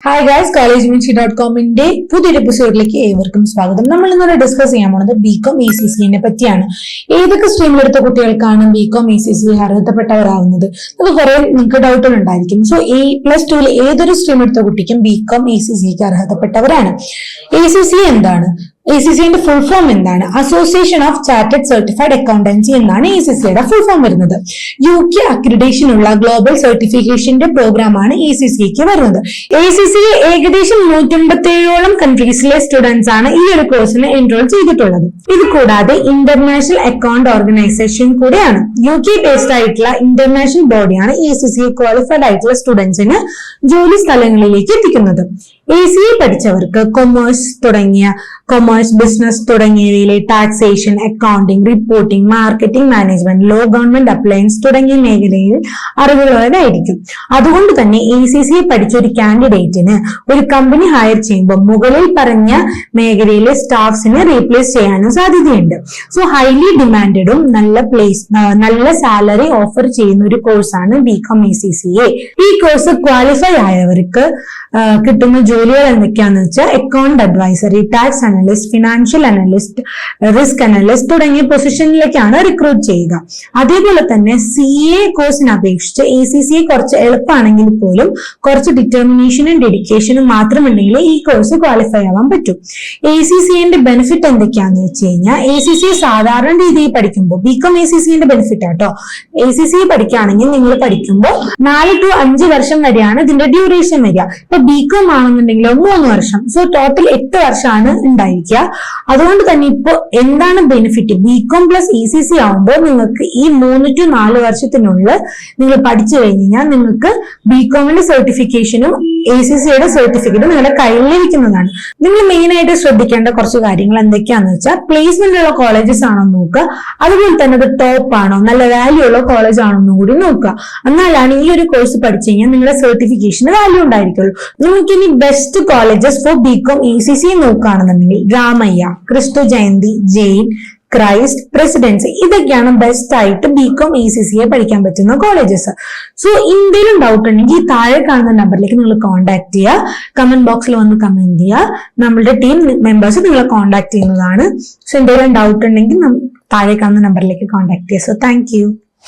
Hi guys, collegeminchi.com-ന്റെ പുതിയൊരു എപ്പിസോഡിലേക്ക് ഏവർക്കും സ്വാഗതം. നമ്മൾ ഇന്നലെ ഡിസ്കസ് ചെയ്യാൻ പോകുന്നത് ബികോം ECCനെ പറ്റിയാണ്. ഏതൊക്കെ സ്ട്രീമിലെടുത്ത കുട്ടികൾക്കാണ് ബികോം ECC അർഹതപ്പെട്ടവരാകുന്നത്? അത് കുറെ നിങ്ങൾക്ക് ഡൗട്ടുകൾ ഉണ്ടായിരിക്കും. സോ +2 ഏതൊരു സ്ട്രീം എടുത്ത കുട്ടിക്കും ബികോം ECCക്ക് അർഹതപ്പെട്ടവരാണ്. ACC എന്താണ്? ACCന്റെ ഫുൾ ഫോം എന്താണ്? Association of chartered certified accountancy എന്നാണ് ACCയുടെ ഫുൾ ഫോം വരുന്നത്. UK അക്രിഡേഷൻ ഉള്ള ഗ്ലോബൽ സർട്ടിഫിക്കേഷന്റെ പ്രോഗ്രാമാണ് ACCക്ക് വരുന്നത്. ACCയെ ഏകദേശം 157ഓളം കൺട്രീസിലെ സ്റ്റുഡൻസ് ആണ് ഈ ഒരു കോഴ്സിന് എൻറോൾ ചെയ്തിട്ടുള്ളത്. ഇത് കൂടാതെ ഇന്റർനാഷണൽ അക്കൗണ്ട് ഓർഗനൈസേഷൻ കൂടെയാണ്. UK ബേസ്ഡ് ആയിട്ടുള്ള ഇന്റർനാഷണൽ ബോഡിയാണ് ACCയെ ക്വാളിഫൈഡ് ആയിട്ടുള്ള സ്റ്റുഡൻസിന് ജോലി സ്ഥലങ്ങളിലേക്ക് എത്തിക്കുന്നത്. ACA പഠിച്ചവർക്ക് കൊമേഴ്സ്, ബിസിനസ് തുടങ്ങിയവയിലെ taxation, accounting, reporting, marketing management, law, government appliance തുടങ്ങിയ മേഖലയിൽ അറിവുള്ളവരായിരിക്കും. അതുകൊണ്ട് തന്നെ ACCയെ പഠിച്ച ഒരു കാൻഡിഡേറ്റിന് ഒരു കമ്പനി ഹയർ ചെയ്യുമ്പോൾ മുകളിൽ പറഞ്ഞ മേഖലയിലെ സ്റ്റാഫ്സിനെ റീപ്ലേസ് ചെയ്യാനും സാധ്യതയുണ്ട്. സോ ഹൈലി ഡിമാൻഡഡും നല്ല സാലറി ഓഫർ ചെയ്യുന്ന ഒരു കോഴ്സാണ് ബികോം ECCA. ഈ കോഴ്സ് ക്വാളിഫൈ ആയവർക്ക് കിട്ടുന്ന ജോലികൾ എന്തൊക്കെയാണെന്ന് വെച്ചാൽ account advisory, tax analyst, financial analyst, risk analyst തുടങ്ങിയ പൊസിഷനിലേക്കാണ് റിക്രൂട്ട് ചെയ്യുക. അതേപോലെ തന്നെ CA കോഴ്സിനെ അപേക്ഷിച്ച് ACCA കുറച്ച് എളുപ്പമാണെങ്കിൽ പോലും കുറച്ച് ഡിറ്റർമിനേഷനും ഡെഡിക്കേഷനും മാത്രമുണ്ടെങ്കിൽ ഈ കോഴ്സ് ക്വാളിഫൈ ആവാൻ പറ്റും. ACCന്റെ ബെനിഫിറ്റ് എന്തൊക്കെയാണെന്ന് വെച്ച് കഴിഞ്ഞാൽ ACCA സാധാരണ രീതിയിൽ പഠിക്കുമ്പോൾ ബികോം ACCന്റെ ബെനിഫിറ്റ് ആട്ടോ. ACCA പഠിക്കുകയാണെങ്കിൽ നിങ്ങൾ പഠിക്കുമ്പോൾ 4 to 5 വർഷം വരെയാണ് ഇതിന്റെ ഡ്യൂറേഷൻ വരിക. ഇപ്പൊ ബികോം ആണെന്നുണ്ടെങ്കിലോ 3 വർഷം. സോ ടോട്ടൽ 8 വർഷമാണ് ഉണ്ടായിരിക്കുക. അതുകൊണ്ട് തന്നെ ഇപ്പൊ എന്താണ് ബെനിഫിറ്റ്? ബികോം പ്ലസ് ECC ആവുമ്പോൾ നിങ്ങൾക്ക് ഈ 3 to 4 വർഷത്തിനുള്ളിൽ നിങ്ങൾ പഠിച്ചു കഴിഞ്ഞാൽ നിങ്ങൾക്ക് ബികോമിന്റെ സർട്ടിഫിക്കേഷനും ACCയുടെ സർട്ടിഫിക്കറ്റും നിങ്ങളുടെ കയ്യിലിരിക്കുന്നതാണ്. നിങ്ങൾ മെയിൻ ആയിട്ട് ശ്രദ്ധിക്കേണ്ട കുറച്ച് കാര്യങ്ങൾ എന്തൊക്കെയാണെന്ന് വെച്ചാൽ പ്ലേസ്മെന്റ് ഉള്ള കോളേജസ് ആണോ നോക്കുക, അതുപോലെ തന്നെ അത് ടോപ്പ് ആണോ, നല്ല വാല്യൂ ഉള്ള കോളേജ് ആണോ എന്നും കൂടി നോക്കുക. എന്നാലാണ് ഈ ഒരു കോഴ്സ് പഠിച്ചു കഴിഞ്ഞാൽ നിങ്ങളുടെ സർട്ടിഫിക്കേഷന് വാല്യൂ ഉണ്ടായിരിക്കുള്ളൂ. നിങ്ങൾക്ക് ഇനി best colleges for BCom ECC നോക്കുകയാണെന്നുണ്ടെങ്കിൽ രാമയ്യ, ക്രിസ്തു ജയന്തി, ജെയിൻ, ക്രൈസ്റ്റ്, പ്രസിഡൻസി ഇതൊക്കെയാണ് ബെസ്റ്റ് ആയിട്ട് ബികോം ECCയെ പഠിക്കാൻ പറ്റുന്ന കോളേജസ്. സോ എന്തെങ്കിലും ഡൗട്ട് ഉണ്ടെങ്കിൽ താഴെ കാണുന്ന നമ്പറിലേക്ക് നിങ്ങൾ കോൺടാക്ട് ചെയ്യുക. കമന്റ് ബോക്സിൽ വന്ന് കമന്റ് ചെയ്യുക. നമ്മളുടെ ടീം മെമ്പേഴ്സ് നിങ്ങളെ കോൺടാക്ട് ചെയ്യുന്നതാണ്. സോ എന്തെങ്കിലും ഡൗട്ട് ഉണ്ടെങ്കിൽ താഴെ കാണുന്ന നമ്പറിലേക്ക് കോൺടാക്ട് ചെയ്യുക. So thank you.